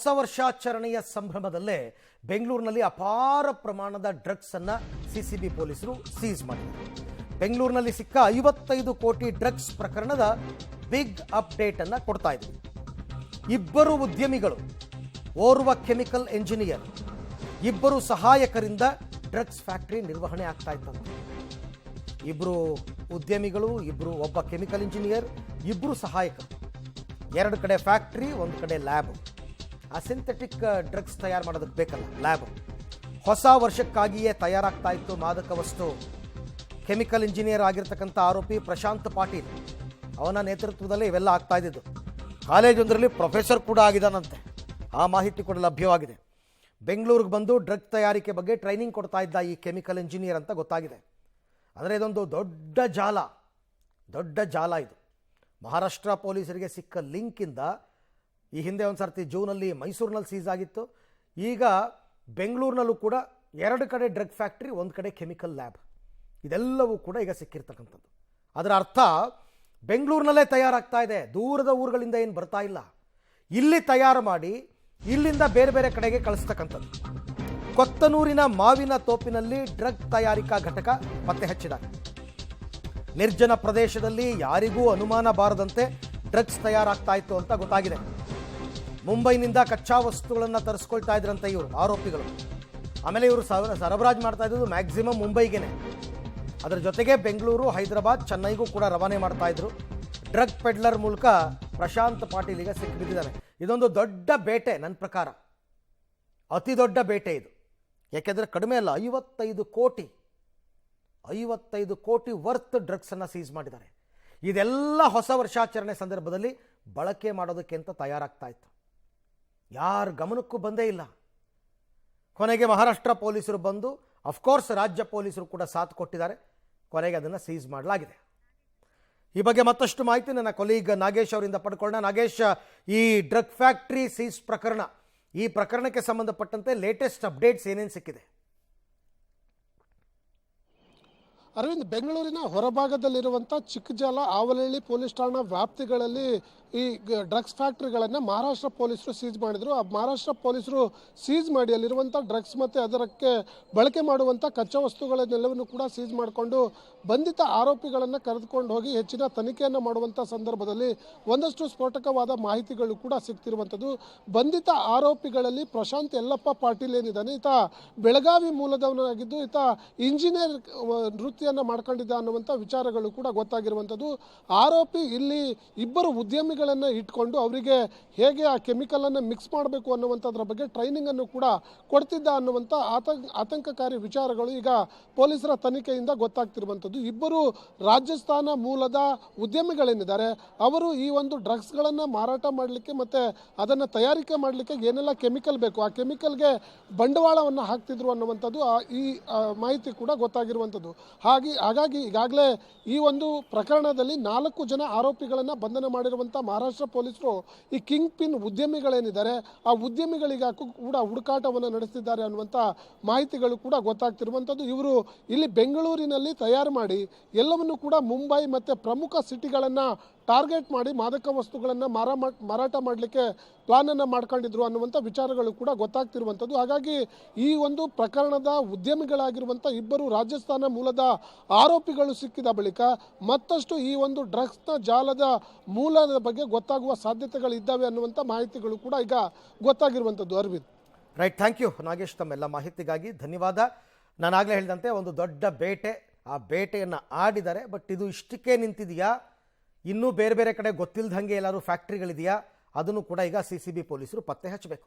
ಹೊಸ ವರ್ಷಾಚರಣೆಯ ಸಂಭ್ರಮದಲ್ಲೇ ಬೆಂಗಳೂರಿನಲ್ಲಿ ಅಪಾರ ಪ್ರಮಾಣದ ಡ್ರಗ್ಸ್ ಅನ್ನು ಸಿಸಿಬಿ ಪೊಲೀಸರು ಸೀಸ್ ಮಾಡಿದ್ದಾರೆ. ಬೆಂಗಳೂರಿನಲ್ಲಿ ಸಿಕ್ಕ 55 ಕೋಟಿ ಡ್ರಗ್ಸ್ ಪ್ರಕರಣದ ಬಿಗ್ ಅಪ್ಡೇಟ್ ಅನ್ನು ಕೊಡ್ತಾ ಇದ್ದೀವಿ. ಇಬ್ಬರು ಉದ್ಯಮಿಗಳು, ಓರ್ವ ಕೆಮಿಕಲ್ ಎಂಜಿನಿಯರ್, ಇಬ್ಬರು ಸಹಾಯಕರಿಂದ ಡ್ರಗ್ಸ್ ಫ್ಯಾಕ್ಟರಿ ನಿರ್ವಹಣೆ ಆಗ್ತಾ ಇತ್ತಂತೆ. ಇಬ್ಬರು ಉದ್ಯಮಿಗಳು, ಒಬ್ಬ ಕೆಮಿಕಲ್ ಇಂಜಿನಿಯರ್, ಇಬ್ಬರು ಸಹಾಯಕರು, ಎರಡು ಕಡೆ ಫ್ಯಾಕ್ಟರಿ, ಒಂದು ಕಡೆ ಲ್ಯಾಬ್. ಆ ಸಿಂಥೆಟಿಕ್ ಡ್ರಗ್ಸ್ ತಯಾರು ಮಾಡೋದಕ್ಕೆ ಬೇಕಲ್ಲ ಲ್ಯಾಬ್. ಹೊಸ ವರ್ಷಕ್ಕಾಗಿಯೇ ತಯಾರಾಗ್ತಾ ಇತ್ತು ಮಾದಕ ವಸ್ತು. ಕೆಮಿಕಲ್ ಇಂಜಿನಿಯರ್ ಆಗಿರ್ತಕ್ಕಂಥ ಆರೋಪಿ ಪ್ರಶಾಂತ್ ಪಾಟೀಲ್, ಅವನ ನೇತೃತ್ವದಲ್ಲಿ ಇವೆಲ್ಲ ಆಗ್ತಾ ಇದ್ದಿದ್ದು. ಕಾಲೇಜೊಂದರಲ್ಲಿ ಪ್ರೊಫೆಸರ್ ಕೂಡ ಆಗಿದ್ದಾನಂತೆ. ಆ ಮಾಹಿತಿ ಕೂಡ ಲಭ್ಯವಾಗಿದೆ. ಬೆಂಗಳೂರಿಗೆ ಬಂದು ಡ್ರಗ್ ತಯಾರಿಕೆ ಬಗ್ಗೆ ಟ್ರೈನಿಂಗ್ ಕೊಡ್ತಾ ಇದ್ದ ಈ ಕೆಮಿಕಲ್ ಇಂಜಿನಿಯರ್ ಅಂತ ಗೊತ್ತಾಗಿದೆ. ಅಂದರೆ ಇದೊಂದು ದೊಡ್ಡ ಜಾಲ ಇದು. ಮಹಾರಾಷ್ಟ್ರ ಪೊಲೀಸರಿಗೆ ಸಿಕ್ಕ ಲಿಂಕಿಂದ ಈ ಹಿಂದೆ ಒಂದು ಸರ್ತಿ ಜೂನಲ್ಲಿ ಮೈಸೂರಿನಲ್ಲಿ ಸೀಸ್ ಆಗಿತ್ತು. ಈಗ ಬೆಂಗಳೂರಿನಲ್ಲೂ ಕೂಡ ಎರಡು ಕಡೆ ಡ್ರಗ್ ಫ್ಯಾಕ್ಟ್ರಿ, ಒಂದು ಕಡೆ ಕೆಮಿಕಲ್ ಲ್ಯಾಬ್. ಇದೆಲ್ಲವೂ ಕೂಡ ಈಗ ಸಿಕ್ಕಿರ್ತಕ್ಕಂಥದ್ದು. ಅದರ ಅರ್ಥ ಬೆಂಗಳೂರಿನಲ್ಲೇ ತಯಾರಾಗ್ತಾ ಇದೆ, ದೂರದ ಊರುಗಳಿಂದ ಏನು ಬರ್ತಾ ಇಲ್ಲ. ಇಲ್ಲಿ ತಯಾರು ಮಾಡಿ ಇಲ್ಲಿಂದ ಬೇರೆ ಬೇರೆ ಕಡೆಗೆ ಕಳಿಸ್ತಕ್ಕಂಥದ್ದು. ಕೊತ್ತನೂರಿನ ಮಾವಿನ ತೋಪಿನಲ್ಲಿ ಡ್ರಗ್ ತಯಾರಿಕಾ ಘಟಕ ಪತ್ತೆ ಹಚ್ಚಿದ್ದಾರೆ. ನಿರ್ಜನ ಪ್ರದೇಶದಲ್ಲಿ ಯಾರಿಗೂ ಅನುಮಾನ ಬಾರದಂತೆ ಡ್ರಗ್ಸ್ ತಯಾರಾಗ್ತಾ ಇತ್ತು ಅಂತ ಗೊತ್ತಾಗಿದೆ. ಮುಂಬೈನಿಂದ ಕಚ್ಚಾ ವಸ್ತುಗಳನ್ನು ತರಿಸ್ಕೊಳ್ತಾ ಇದ್ರಂತೆ ಇವರು ಆರೋಪಿಗಳು. ಆಮೇಲೆ ಇವರು ಸರಬರಾಜು ಮಾಡ್ತಾ ಇದ್ದು ಮ್ಯಾಕ್ಸಿಮಮ್ ಮುಂಬೈಗೇನೆ. ಅದರ ಜೊತೆಗೆ ಬೆಂಗಳೂರು, ಹೈದರಾಬಾದ್, ಚೆನ್ನೈಗೂ ಕೂಡ ರವಾನೆ ಮಾಡ್ತಾ ಇದ್ರು. ಡ್ರಗ್ ಪೆಡ್ಲರ್ ಮೂಲಕ ಪ್ರಶಾಂತ್ ಪಾಟೀಲ್ ಈಗ ಸಿಕ್ಕಿಬಿದ್ದಿದ್ದಾನೆ. ಇದೊಂದು ದೊಡ್ಡ ಬೇಟೆ, ನನ್ನ ಪ್ರಕಾರ ಅತಿ ದೊಡ್ಡ ಬೇಟೆ ಇದು. ಯಾಕೆಂದರೆ ಕಡಿಮೆ ಅಲ್ಲ, 55 ಕೋಟಿ ವರ್ತ್ ಡ್ರಗ್ಸನ್ನು ಸೀಸ್ ಮಾಡಿದ್ದಾರೆ. ಇದೆಲ್ಲ ಹೊಸ ವರ್ಷಾಚರಣೆ ಸಂದರ್ಭದಲ್ಲಿ ಬಳಕೆ ಮಾಡೋದಕ್ಕೆ ಅಂತ ತಯಾರಾಗ್ತಾ ಇತ್ತು. ಯಾರ ಗಮನಕ್ಕೂ ಬಂದೇ ಇಲ್ಲ. ಕೊನೆಗೆ ಮಹಾರಾಷ್ಟ್ರ ಪೊಲೀಸರು ಬಂದು, ಅಫ್ಕೋರ್ಸ್ ರಾಜ್ಯ ಪೊಲೀಸರು ಕೂಡ ಸಾಥ್ ಕೊಟ್ಟಿದ್ದಾರೆ. ಕೊನೆಗೆ ಅದನ್ನು ಸೀಸ್ ಮಾಡಲಾಗಿದೆ. ಈ ಬಗ್ಗೆ ಮತ್ತಷ್ಟು ಮಾಹಿತಿ ನನ್ನ ಕೊಲೀಗ್ ನಾಗೇಶ್ ಅವರಿಂದ ಪಡ್ಕೊಳ್ಳೋಣ. ನಾಗೇಶ್, ಈ ಡ್ರಗ್ ಫ್ಯಾಕ್ಟ್ರಿ ಸೀಸ್ ಪ್ರಕರಣ, ಈ ಪ್ರಕರಣಕ್ಕೆ ಸಂಬಂಧಪಟ್ಟಂತೆ ಲೇಟೆಸ್ಟ್ ಅಪ್ಡೇಟ್ಸ್ ಏನೇನು ಸಿಕ್ಕಿದೆ? ಅರವಿಂದ್, ಬೆಂಗಳೂರಿನ ಹೊರಭಾಗದಲ್ಲಿರುವಂಥ ಚಿಕ್ಕಜಾಲ, ಆವಲಹಳ್ಳಿ ಪೊಲೀಸ್ ಠಾಣಾ ವ್ಯಾಪ್ತಿಗಳಲ್ಲಿ ಈ ಡ್ರಗ್ಸ್ ಫ್ಯಾಕ್ಟ್ರಿಗಳನ್ನು ಮಹಾರಾಷ್ಟ್ರ ಪೊಲೀಸರು ಸೀಸ್ ಮಾಡಿದರು. ಆ ಮಹಾರಾಷ್ಟ್ರ ಪೊಲೀಸರು ಸೀಸ್ ಮಾಡಿ ಅಲ್ಲಿರುವಂಥ ಡ್ರಗ್ಸ್ ಮತ್ತು ಅದಕ್ಕೆ ಬಳಕೆ ಮಾಡುವಂಥ ಕಚ್ಚಾ ವಸ್ತುಗಳನ್ನೆಲ್ಲವನ್ನು ಕೂಡ ಸೀಸ್ ಮಾಡಿಕೊಂಡು ಬಂಧಿತ ಆರೋಪಿಗಳನ್ನು ಕರೆದುಕೊಂಡು ಹೋಗಿ ಹೆಚ್ಚಿನ ತನಿಖೆಯನ್ನು ಮಾಡುವಂಥ ಸಂದರ್ಭದಲ್ಲಿ ಒಂದಷ್ಟು ಸ್ಫೋಟಕವಾದ ಮಾಹಿತಿಗಳು ಕೂಡ ಸಿಗ್ತಿರುವಂಥದ್ದು. ಬಂಧಿತ ಆರೋಪಿಗಳಲ್ಲಿ ಪ್ರಶಾಂತ್ ಯಲ್ಲಪ್ಪ ಪಾಟೀಲ್ ಏನಿದ್ದಾನೆ, ಈತ ಬೆಳಗಾವಿ ಮೂಲದವನಾಗಿದ್ದು ಈತ ಇಂಜಿನಿಯರ್ ವೃತ್ತಿಯನ್ನು ಮಾಡ್ಕೊಂಡಿದ್ದ ಅನ್ನುವಂಥ ವಿಚಾರಗಳು ಕೂಡ ಗೊತ್ತಾಗಿರುವಂಥದ್ದು. ಆರೋಪಿ ಇಲ್ಲಿ ಇಬ್ಬರು ಉದ್ಯಮಿಗಳನ್ನು ಇಟ್ಕೊಂಡು ಅವರಿಗೆ ಹೇಗೆ ಆ ಕೆಮಿಕಲನ್ನು ಮಿಕ್ಸ್ ಮಾಡಬೇಕು ಅನ್ನುವಂಥದ್ರ ಬಗ್ಗೆ ಟ್ರೈನಿಂಗನ್ನು ಕೂಡ ಕೊಡ್ತಿದ್ದ ಅನ್ನುವಂಥ ಆತಂಕಕಾರಿ ವಿಚಾರಗಳು ಈಗ ಪೊಲೀಸರ ತನಿಖೆಯಿಂದ ಗೊತ್ತಾಗ್ತಿರುವಂಥದ್ದು. ಇಬ್ಬರು ರಾಜಸ್ಥಾನ ಮೂಲದ ಉದ್ಯಮಿಗಳೇನಿದ್ದಾರೆ ಅವರು ಈ ಒಂದು ಡ್ರಗ್ಸ್ಗಳನ್ನು ಮಾರಾಟ ಮಾಡಲಿಕ್ಕೆ ಮತ್ತು ಅದನ್ನು ತಯಾರಿಕೆ ಮಾಡಲಿಕ್ಕೆ ಏನೆಲ್ಲ ಕೆಮಿಕಲ್ ಬೇಕು, ಆ ಕೆಮಿಕಲ್ಗೆ ಬಂಡವಾಳವನ್ನು ಹಾಕ್ತಿದ್ರು ಅನ್ನುವಂಥದ್ದು ಈ ಮಾಹಿತಿ ಕೂಡ ಗೊತ್ತಾಗಿರುವಂಥದ್ದು. ಹಾಗಾಗಿ ಈಗಾಗಲೇ ಈ ಒಂದು ಪ್ರಕರಣದಲ್ಲಿ 4 ಜನ ಆರೋಪಿಗಳನ್ನು ಬಂಧನ ಮಾಡಿರುವಂಥ ಮಹಾರಾಷ್ಟ್ರ ಪೊಲೀಸರು ಈ ಕಿಂಗ್ ಪಿನ್ ಉದ್ಯಮಿಗಳೇನಿದ್ದಾರೆ ಆ ಉದ್ಯಮಿಗಳಿಗೆ ಕೂಡ ಹುಡುಕಾಟವನ್ನು ನಡೆಸ್ತಿದ್ದಾರೆ ಅನ್ನುವಂಥ ಮಾಹಿತಿಗಳು ಕೂಡ ಗೊತ್ತಾಗ್ತಿರುವಂಥದ್ದು. ಇವರು ಇಲ್ಲಿ ಬೆಂಗಳೂರಿನಲ್ಲಿ ತಯಾರು ಮಾಡಿ ಎಲ್ಲವನ್ನು ಕೂಡ ಮುಂಬೈ ಮತ್ತು ಪ್ರಮುಖ ಸಿಟಿಗಳನ್ನು ಟಾರ್ಗೆಟ್ ಮಾಡಿ ಮಾದಕ ವಸ್ತುಗಳನ್ನು ಮಾರಾಟ ಮಾಡಲಿಕ್ಕೆ ಪ್ಲಾನನ್ನು ಮಾಡ್ಕೊಂಡಿದ್ರು ಅನ್ನುವಂಥ ವಿಚಾರಗಳು ಕೂಡ ಗೊತ್ತಾಗ್ತಿರುವಂಥದ್ದು. ಹಾಗಾಗಿ ಈ ಒಂದು ಪ್ರಕರಣದ ಉದ್ಯಮಿಗಳಾಗಿರುವಂಥ ಇಬ್ಬರು ರಾಜಸ್ಥಾನ ಮೂಲದ ಆರೋಪಿಗಳು ಸಿಕ್ಕಿದ ಬಳಿಕ ಮತ್ತಷ್ಟು ಈ ಒಂದು ಡ್ರಗ್ಸ್ನ ಜಾಲದ ಮೂಲದ ಬಗ್ಗೆ ಗೊತ್ತಾಗುವ ಸಾಧ್ಯತೆಗಳಿದ್ದಾವೆ ಅನ್ನುವಂಥ ಮಾಹಿತಿಗಳು ಕೂಡ ಈಗ ಗೊತ್ತಾಗಿರುವಂಥದ್ದು. Aravind, right, thank you Nagesh, ತಮ್ಮೆಲ್ಲ ಮಾಹಿತಿಗಾಗಿ ಧನ್ಯವಾದ. ನಾನಾಗಲೇ ಹೇಳಿದಂತೆ ಒಂದು ದೊಡ್ಡ ಬೇಟೆ, ಆ ಬೇಟೆಯನ್ನು ಆಡಿದ್ದಾರೆ. ಬಟ್ ಇದು ಇಷ್ಟಕ್ಕೆ ನಿಂತಿದೆಯಾ? ಇನ್ನೂ ಬೇರೆ ಬೇರೆ ಕಡೆ ಗೊತ್ತಿಲ್ಲದಂಗೆ ಎಲ್ಲರೂ ಫ್ಯಾಕ್ಟ್ರಿಗಳಿದೆಯಾ? ಅದನ್ನು ಕೂಡ ಈಗ ಸಿಸಿಬಿ ಪೊಲೀಸರು ಪತ್ತೆ ಹಚ್ಚಬೇಕು.